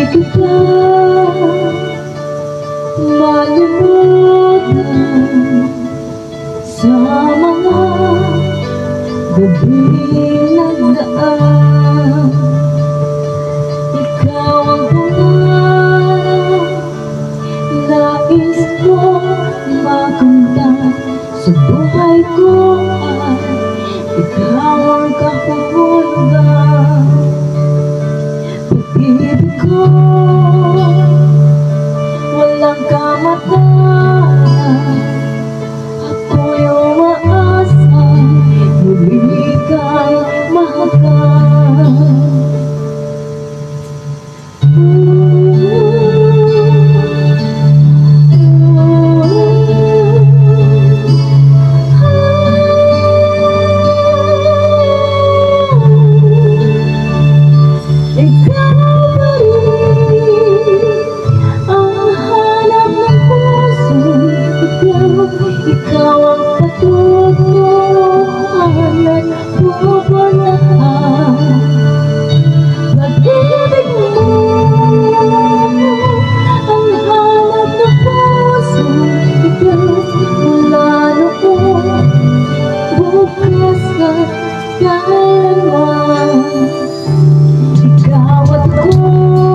kita malimutan sa mga gabing nagdaan. Ikaw ang pangarap, nais ko makamtan sa buhay ko at ikaw ang kahulugan. Pag-ibig ko walang kamatayan, ako'y umaasang muli kang mahal. Ikaw ang katotohanan at pupunahan. Pag-ibig mo ang hanap ng puso, tigas mula noon, bukas at kailanman. Ikaw at ako